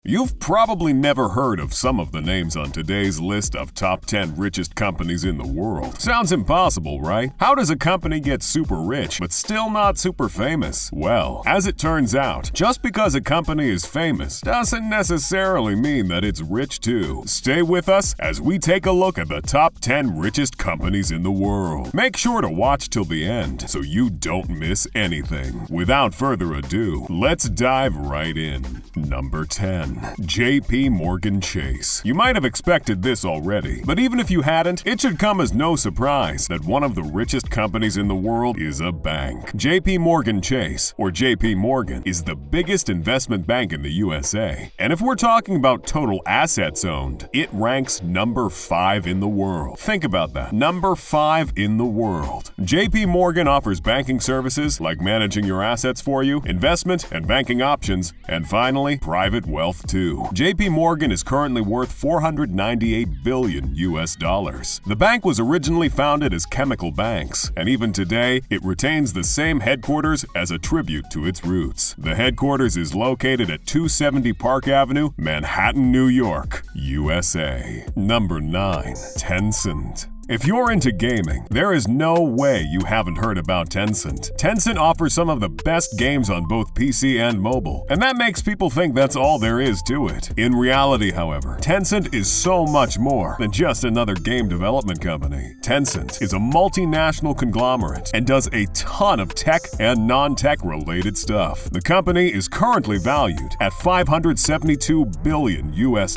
You've probably never heard of some of the names on today's list of top 10 richest companies in the world. Sounds impossible, right? How does a company get super rich but still not super famous? Well, as it turns out, just because a company is famous doesn't necessarily mean that it's rich too. Stay with us as we take a look at the top 10 richest companies in the world. Make sure to watch till the end so you don't miss anything. Without further ado, let's dive right in. Number 10. JP Morgan Chase. You might have expected this already, but even if you hadn't, it should come as no surprise that one of the richest companies in the world is a bank. JP Morgan Chase, or JP Morgan, is the biggest investment bank in the USA. And if we're talking about total assets owned, it ranks number 5 in the world. Think about that. Number 5 in the world. JP Morgan offers banking services like managing your assets for you, investment and banking options, and finally, private wealth too. JP Morgan is currently worth $498 billion US. The bank was originally founded as chemical banks, and even today, it retains the same headquarters as a tribute to its roots. The headquarters is located at 270 Park Avenue, Manhattan, New York, USA. Number 9. Tencent. If you're into gaming, there is no way you haven't heard about Tencent. Tencent offers some of the best games on both PC and mobile, and that makes people think that's all there is to it. In reality, however, Tencent is so much more than just another game development company. Tencent is a multinational conglomerate and does a ton of tech and non-tech related stuff. The company is currently valued at $572 billion US,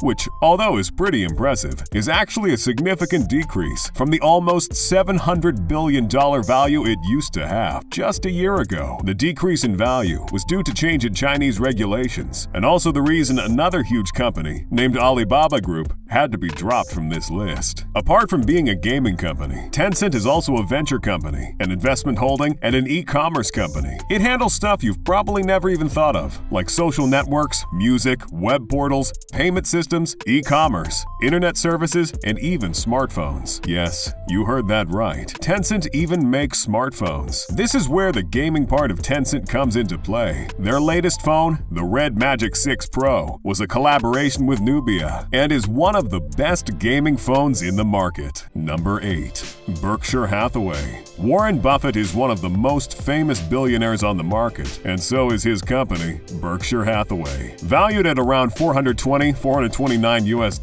which, although is pretty impressive, is actually a significant decrease from the almost $700 billion value it used to have just a year ago. The decrease in value was due to change in Chinese regulations, and also the reason another huge company named Alibaba Group had to be dropped from this list. Apart from being a gaming company, Tencent is also a venture company, an investment holding, and an e-commerce company. It handles stuff you've probably never even thought of, like social networks, music, web portals, payment systems, e-commerce, internet services, and even smartphones. Yes, you heard that right. Tencent even makes smartphones. This is where the gaming part of Tencent comes into play. Their latest phone, the Red Magic 6 Pro, was a collaboration with Nubia and is one of the best gaming phones in the market. Number 8. Berkshire Hathaway. Warren Buffett is one of the most famous billionaires on the market, and so is his company, Berkshire Hathaway. Valued at around $429 US,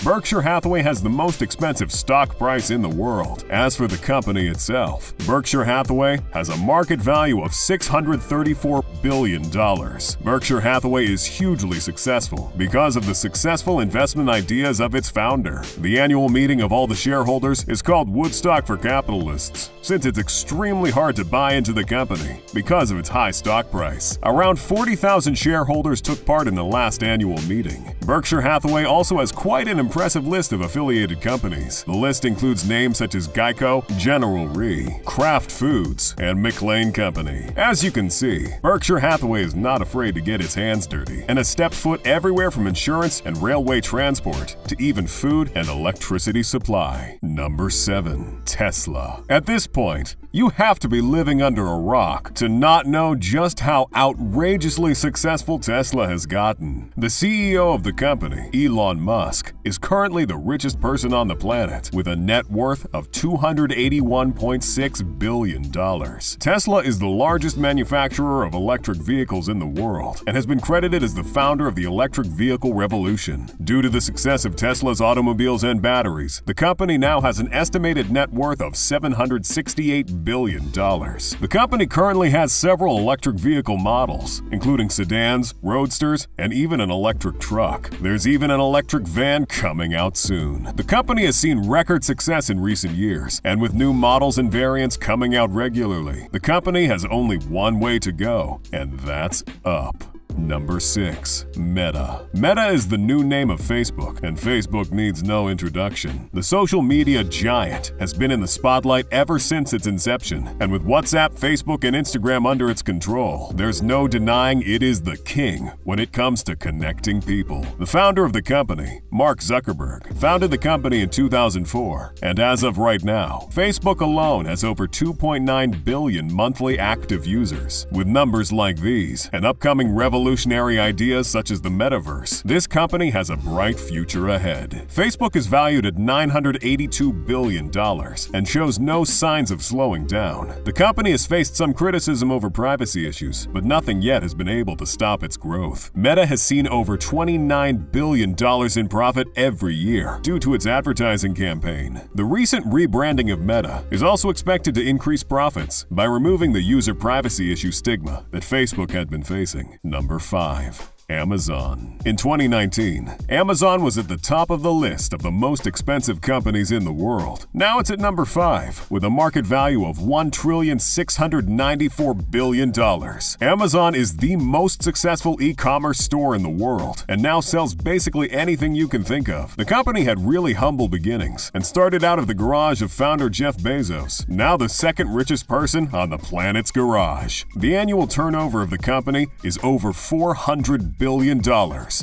Berkshire Hathaway has the most expensive stock price in the world. As for the company itself, Berkshire Hathaway has a market value of $634 billion. Berkshire Hathaway is hugely successful because of the successful investment ideas of its founder. The annual meeting of all the shareholders is called Woodstock for Capitalists, since it's extremely hard to buy into the company because of its high stock price. Around 40,000 shareholders took part in the last annual meeting. Berkshire Hathaway also has quite an impressive list of affiliated companies. The list includes names such as Geico, General Re, Kraft Foods, and McLane Company. As you can see, Berkshire Hathaway is not afraid to get its hands dirty and has stepped foot everywhere from insurance and railway transport to even food and electricity supply. Number 7. Tesla. At this point, you have to be living under a rock to not know just how outrageously successful Tesla has gotten. The CEO of the company, Elon Musk, is currently the richest person on the planet with a net worth of $281.6 billion. Tesla is the largest manufacturer of electric vehicles in the world and has been credited as the founder of the electric vehicle revolution. Due to the success of Tesla's automobiles and batteries, the company now has an estimated net worth of $768 billion. The company currently has several electric vehicle models, including sedans, roadsters, and even an electric truck. There's even an electric van coming out soon. The company has seen record success in recent years, and with new models and variants coming out regularly, the company has only one way to go, and that's up. Number 6. Meta. Meta is the new name of Facebook, and Facebook needs no introduction. The social media giant has been in the spotlight ever since its inception, and with WhatsApp, Facebook, and Instagram under its control, there's no denying it is the king when it comes to connecting people. The founder of the company, Mark Zuckerberg, founded the company in 2004, and as of right now, Facebook alone has over 2.9 billion monthly active users. With numbers like these, an upcoming revolution revolutionary ideas such as the metaverse, this company has a bright future ahead. Facebook is valued at $982 billion and shows no signs of slowing down. The company has faced some criticism over privacy issues, but nothing yet has been able to stop its growth. Meta has seen over $29 billion in profit every year due to its advertising campaign. The recent rebranding of Meta is also expected to increase profits by removing the user privacy issue stigma that Facebook had been facing. Number 5. Amazon. In 2019, Amazon was at the top of the list of the most expensive companies in the world. Now it's at number 5, with a market value of $1,694 billion. Amazon is the most successful e-commerce store in the world, and now sells basically anything you can think of. The company had really humble beginnings, and started out of the garage of founder Jeff Bezos, now the second richest person on the planet's garage. The annual turnover of the company is over $400 billion,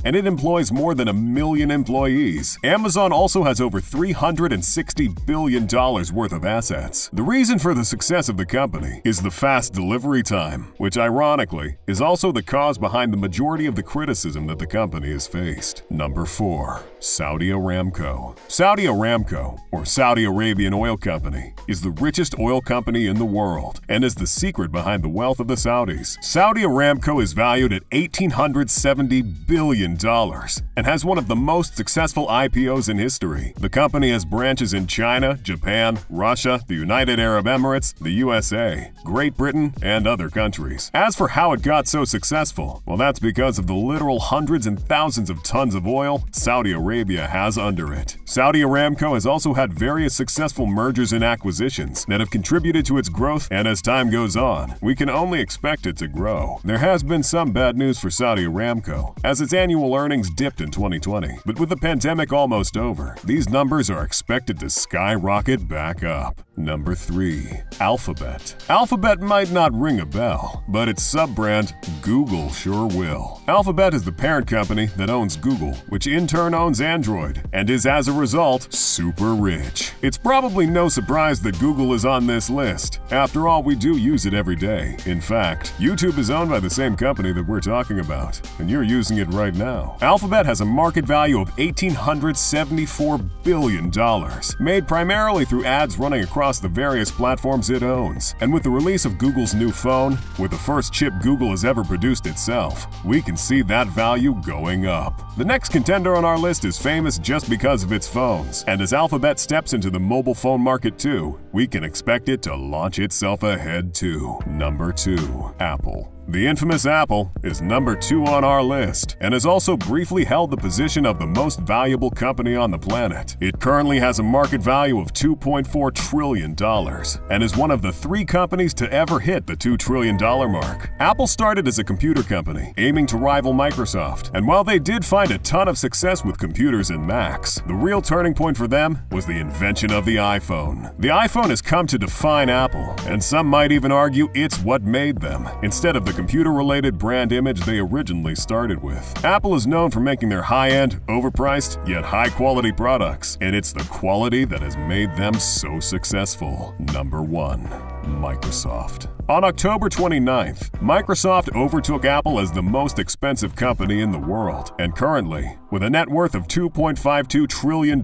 and it employs more than 1 million employees. Amazon also has over $360 billion worth of assets. The reason for the success of the company is the fast delivery time, which ironically is also the cause behind the majority of the criticism that the company has faced. Number 4. Saudi Aramco. Saudi Aramco, or Saudi Arabian Oil Company, is the richest oil company in the world and is the secret behind the wealth of the Saudis. Saudi Aramco is valued at $1,870 billion and has one of the most successful IPOs in history. The company has branches in China, Japan, Russia, the United Arab Emirates, the USA, Great Britain, and other countries. As for how it got so successful, well, that's because of the literal hundreds and thousands of tons of oil Saudi Arabia has under it. Saudi Aramco has also had various successful mergers and acquisitions that have contributed to its growth, and as time goes on, we can only expect it to grow. There has been some bad news for Saudi Aramco, as its annual earnings dipped in 2020, but with the pandemic almost over, these numbers are expected to skyrocket back up. Number 3. Alphabet. Alphabet might not ring a bell, but its sub-brand, Google, sure will. Alphabet is the parent company that owns Google, which in turn owns Android, and is as a result, super rich. It's probably no surprise that Google is on this list. After all, we do use it every day. In fact, YouTube is owned by the same company that we're talking about, and you're using it right now. Alphabet has a market value of $1,874 billion, made primarily through ads running across the various platforms it owns. And with the release of Google's new phone, with the first chip Google has ever produced itself, we can see that value going up. The next contender on our list is famous just because of its phones, and as Alphabet steps into the mobile phone market too, we can expect it to launch itself ahead too. Number 2. Apple. The infamous Apple is number 2 on our list and has also briefly held the position of the most valuable company on the planet. It currently has a market value of $2.4 trillion and is one of the 3 companies to ever hit the $2 trillion mark. Apple started as a computer company, aiming to rival Microsoft, and while they did find a ton of success with computers and Macs, the real turning point for them was the invention of the iPhone. The iPhone has come to define Apple, and some might even argue it's what made them, instead of the computer-related brand image they originally started with. Apple is known for making their high-end, overpriced, yet high-quality products, and it's the quality that has made them so successful. Number 1. Microsoft. On October 29th, Microsoft overtook Apple as the most expensive company in the world, and currently, with a net worth of $2.52 trillion,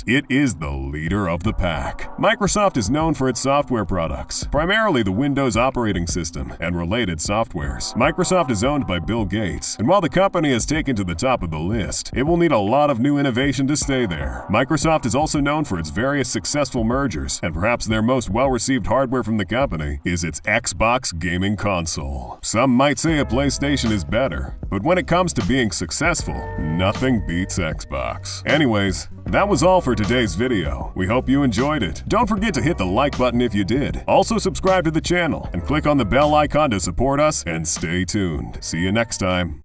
it is the leader of the pack. Microsoft is known for its software products, primarily the Windows operating system and related softwares. Microsoft is owned by Bill Gates, and while the company has taken to the top of the list, it will need a lot of new innovation to stay there. Microsoft is also known for its various successful mergers, and perhaps their most well-received hardware from the company is its Xbox gaming console. Some might say a PlayStation is better, but when it comes to being successful, nothing beats Xbox. Anyways, that was all for today's video. We hope you enjoyed it. Don't forget to hit the like button if you did. Also subscribe to the channel and click on the bell icon to support us, and stay tuned. See you next time.